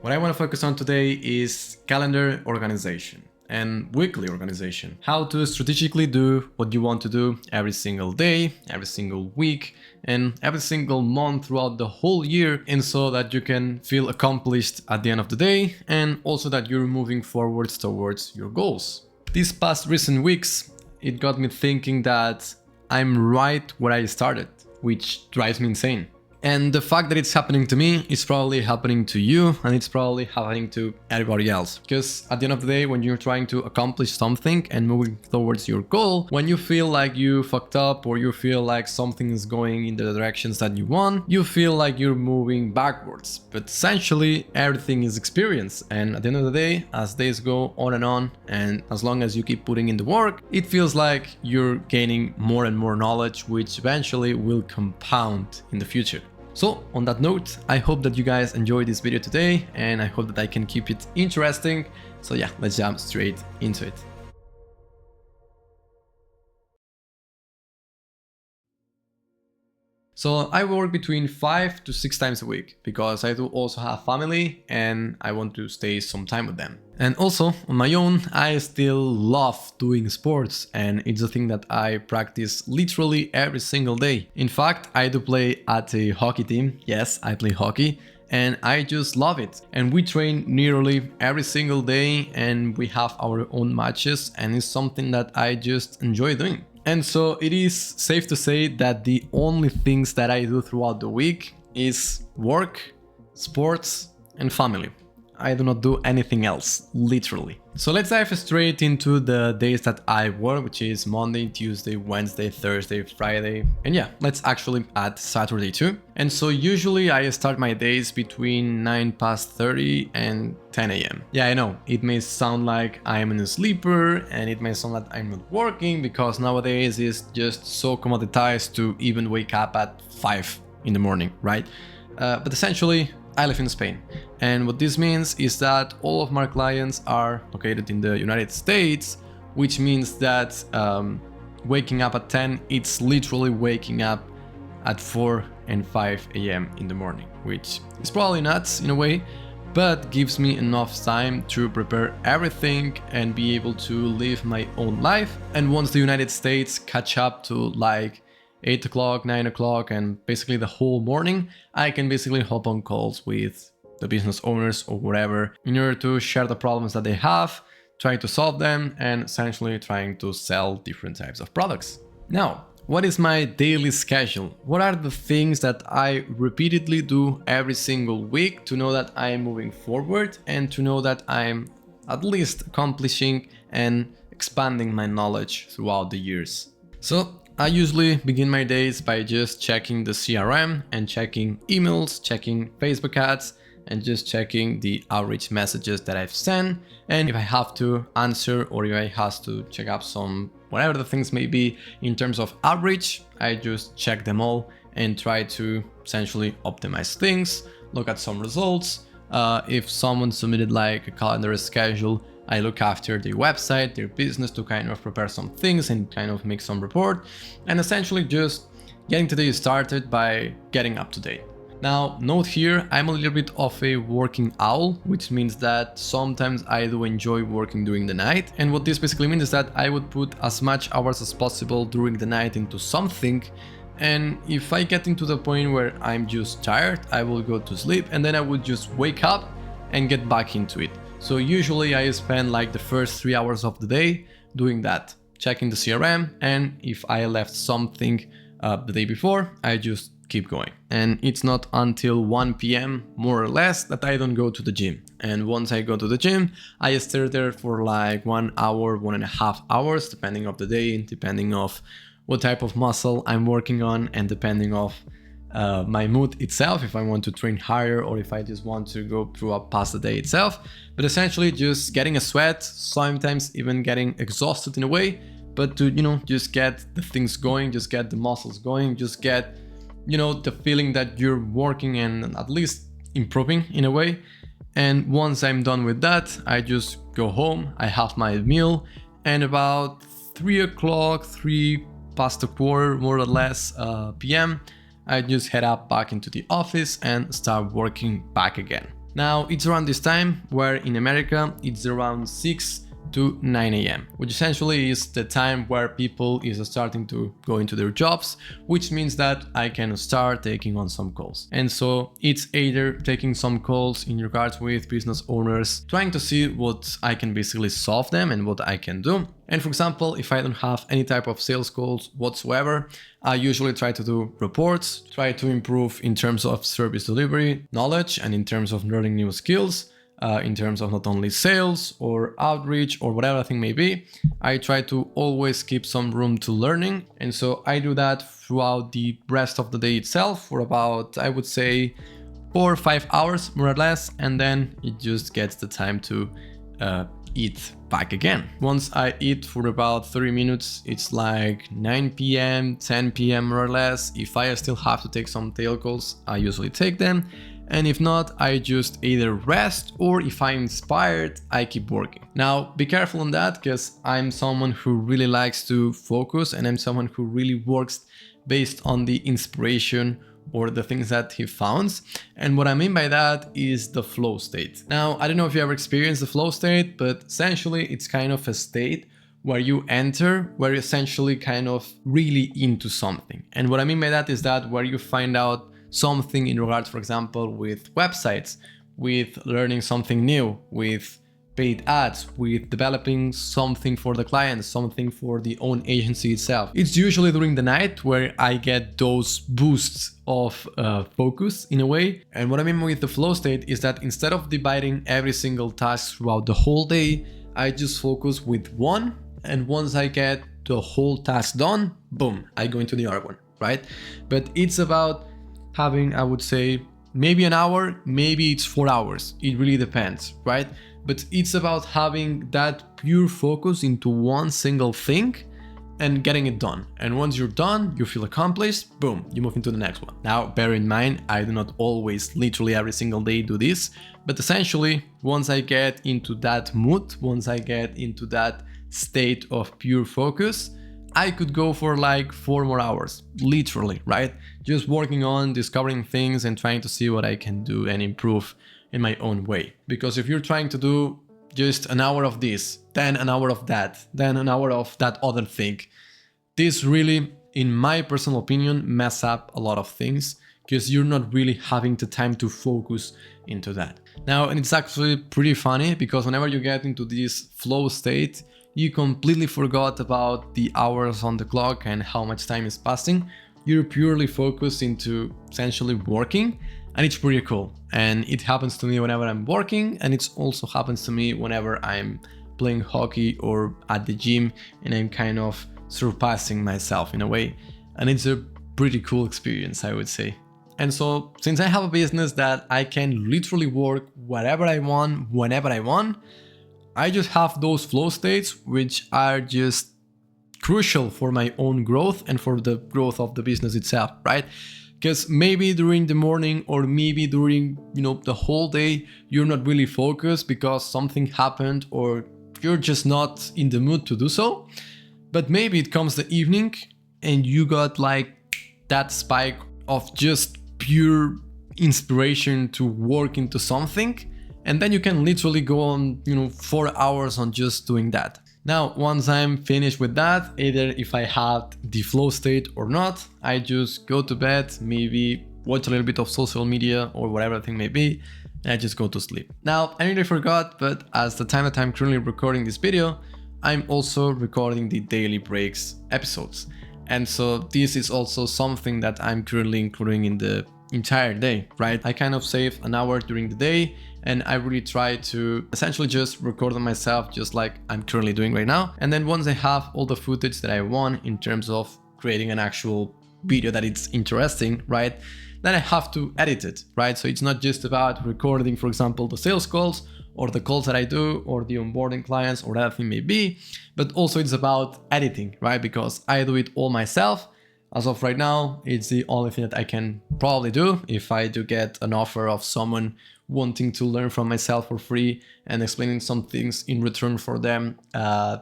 What I want to focus on today is calendar organization and weekly organization. How to strategically do what you want to do every single day, every single week, and every single month throughout the whole year, and so that you can feel accomplished at the end of the day, and also that you're moving forwards towards your goals. These past recent weeks, it got me thinking that I'm right where I started, which drives me insane. And the fact that it's happening to me is probably happening to you, and it's probably happening to everybody else. Because at the end of the day, when you're trying to accomplish something and moving towards your goal, when you feel like you fucked up or you feel like something is going in the directions that you want, you feel like you're moving backwards. But essentially, everything is experience. And at the end of the day, as days go on, and as long as you keep putting in the work, it feels like you're gaining more and more knowledge, which eventually will compound in the future. So on that note, I hope that you guys enjoyed this video today, and I hope that I can keep it interesting. So yeah, let's jump straight into it. So I work between 5 to 6 times a week because I do also have family and I want to stay some time with them. And also on my own, I still love doing sports, and it's a thing that I practice literally every single day. In fact, I do play at a hockey team. Yes, I play hockey. And I just love it. And we train nearly every single day and we have our own matches, and it's something that I just enjoy doing. And so it is safe to say that the only things that I do throughout the week is work, sports, and family. I do not do anything else, literally. So let's dive straight into the days that I work, which is Monday, Tuesday, Wednesday, Thursday, Friday, and yeah, let's actually add Saturday too. And so usually I start my days between 9:30 and 10 a.m. Yeah, I know, it may sound like I'm a sleeper and it may sound like I'm not working, because nowadays it's just so commoditized to even wake up at 5 in the morning, right? But essentially, I live in Spain, and what this means is that all of my clients are located in the United States, which means that waking up at 10, it's literally waking up at 4 and 5 a.m. in the morning, which is probably nuts in a way, but gives me enough time to prepare everything and be able to live my own life. And once the United States catch up to like 8 o'clock, 9 o'clock, and basically the whole morning, I can basically hop on calls with the business owners or whatever in order to share the problems that they have, trying to solve them, and essentially trying to sell different types of products. Now, what is my daily schedule? What are the things that I repeatedly do every single week to know that I am moving forward and to know that I'm at least accomplishing and expanding my knowledge throughout the years? So I usually begin my days by just checking the CRM and checking emails, checking Facebook ads, and just checking the outreach messages that I've sent. And if I have to answer or if I have to check up some, whatever the things may be in terms of outreach, I just check them all and try to essentially optimize things, look at some results. If someone submitted like a calendar schedule, I look after their website, their business, to kind of prepare some things and kind of make some report, and essentially just getting today started by getting up to date. Now, note here, I'm a little bit of a working owl, which means that sometimes I do enjoy working during the night. And what this basically means is that I would put as much hours as possible during the night into something. And if I get into the point where I'm just tired, I will go to sleep, and then I would just wake up and get back into it. So usually I spend like the first 3 hours of the day doing that, checking the CRM, and if I left something the day before, I just keep going. And it's not until 1 p.m. more or less that I don't go to the gym. And once I go to the gym, I stay there for like 1 hour, 1.5 hours, depending of the day, depending of what type of muscle I'm working on, and depending of my mood itself, if I want to train higher or if I just want to go through up past the day itself. But essentially just getting a sweat, sometimes even getting exhausted in a way, but to, just get the things going, just get the muscles going, just get, the feeling that you're working and at least improving in a way. And once I'm done with that, I just go home, I have my meal, and about 3 o'clock, 3 past a quarter, more or less, p.m., I just head up back into the office and start working back again. Now it's around this time where in America it's around 6 to 9 a.m., which essentially is the time where people is starting to go into their jobs, which means that I can start taking on some calls. And so it's either taking some calls in regards with business owners, trying to see what I can basically solve them and what I can do. And for example, if I don't have any type of sales calls whatsoever, I usually try to do reports, try to improve in terms of service delivery, knowledge, and in terms of learning new skills. In terms of not only sales or outreach or whatever thing may be, I try to always keep some room to learning. And so I do that throughout the rest of the day itself for about, I would say, 4 or 5 hours more or less. And then it just gets the time to eat back again. Once I eat for about 30 minutes, it's like 9 p.m., 10 p.m. more or less. If I still have to take some tail calls, I usually take them. And if not, I just either rest, or if I'm inspired, I keep working. Now, be careful on that, because I'm someone who really likes to focus, and I'm someone who really works based on the inspiration or the things that he found. And what I mean by that is the flow state. Now, I don't know if you ever experienced the flow state, but essentially it's kind of a state where you enter, where you're essentially kind of really into something. And what I mean by that is that where you find out something in regards, for example, with websites, with learning something new, with paid ads, with developing something for the client, something for the own agency itself. It's usually during the night where I get those boosts of focus in a way. And what I mean with the flow state is that instead of dividing every single task throughout the whole day, I just focus with one. And once I get the whole task done, boom, I go into the other one, right? But it's about having, I would say, maybe an hour, maybe it's 4 hours. It really depends, right? But it's about having that pure focus into one single thing and getting it done. And once you're done, you feel accomplished, boom, you move into the next one. Now, bear in mind, I do not always, literally every single day do this, but essentially, once I get into that mood, once I get into that state of pure focus, I could go for like 4 more hours, literally, right? Just working on discovering things and trying to see what I can do and improve in my own way. Because if you're trying to do just an hour of this, then an hour of that, then an hour of that other thing, this really, in my personal opinion, mess up a lot of things, because you're not really having the time to focus into that. Now, and it's actually pretty funny, because whenever you get into this flow state, you completely forgot about the hours on the clock and how much time is passing. You're purely focused into essentially working, and it's pretty cool. And it happens to me whenever I'm working, and it also happens to me whenever I'm playing hockey or at the gym, and I'm kind of surpassing myself in a way. And it's a pretty cool experience, I would say. And so, since I have a business that I can literally work wherever I want, whenever I want, I just have those flow states, which are just crucial for my own growth and for the growth of the business itself, right? Because maybe during the morning or maybe during, the whole day, you're not really focused because something happened or you're just not in the mood to do so. But maybe it comes the evening and you got like that spike of just pure inspiration to work into something. And then you can literally go on, 4 hours on just doing that. Now, once I'm finished with that, either if I had the flow state or not, I just go to bed, maybe watch a little bit of social media or whatever the thing may be, and I just go to sleep. Now, I nearly forgot, but as the time that I'm currently recording this video, I'm also recording the Daily Breaks episodes. And so this is also something that I'm currently including in the entire day, right? I kind of save an hour during the day, and I really try to essentially just record on myself, just like I'm currently doing right now. And then once I have all the footage that I want in terms of creating an actual video that it's interesting, right, then I have to edit it, right? So it's not just about recording, for example, the sales calls or the calls that I do or the onboarding clients or whatever it may be, but also it's about editing, right? Because I do it all myself. As of right now, it's the only thing that I can probably do. If I do get an offer of someone wanting to learn from myself for free and explaining some things in return for them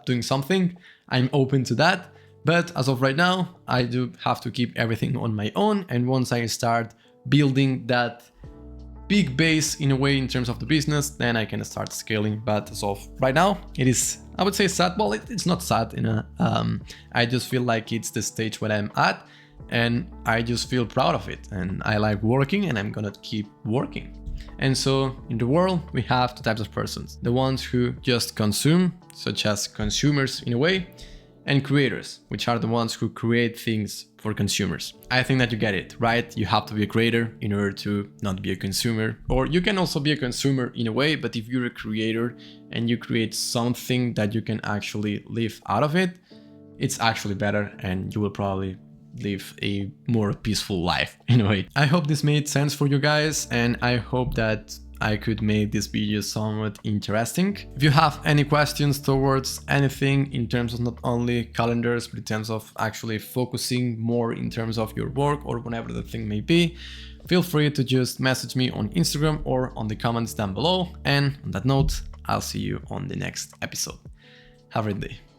doing something, I'm open to that. But as of right now, I do have to keep everything on my own. And once I start building that big base in a way in terms of the business, then I can start scaling. But as of right now, it is, I would say, sad. Well, it's not sad. I just feel like it's the stage where I'm at, and I just feel proud of it. And I like working, and I'm gonna keep working. And so in the world, we have two types of persons: the ones who just consume, such as consumers in a way, and creators, which are the ones who create things for consumers. I think that you get it, right? You have to be a creator in order to not be a consumer. Or you can also be a consumer in a way, but if you're a creator and you create something that you can actually live out of it, it's actually better, and you will probably live a more peaceful life in a way. I hope this made sense for you guys, and I hope that I could make this video somewhat interesting. If you have any questions towards anything in terms of not only calendars, but in terms of actually focusing more in terms of your work or whatever the thing may be, feel free to just message me on Instagram or on the comments down below. And on that note, I'll see you on the next episode. Have a great day.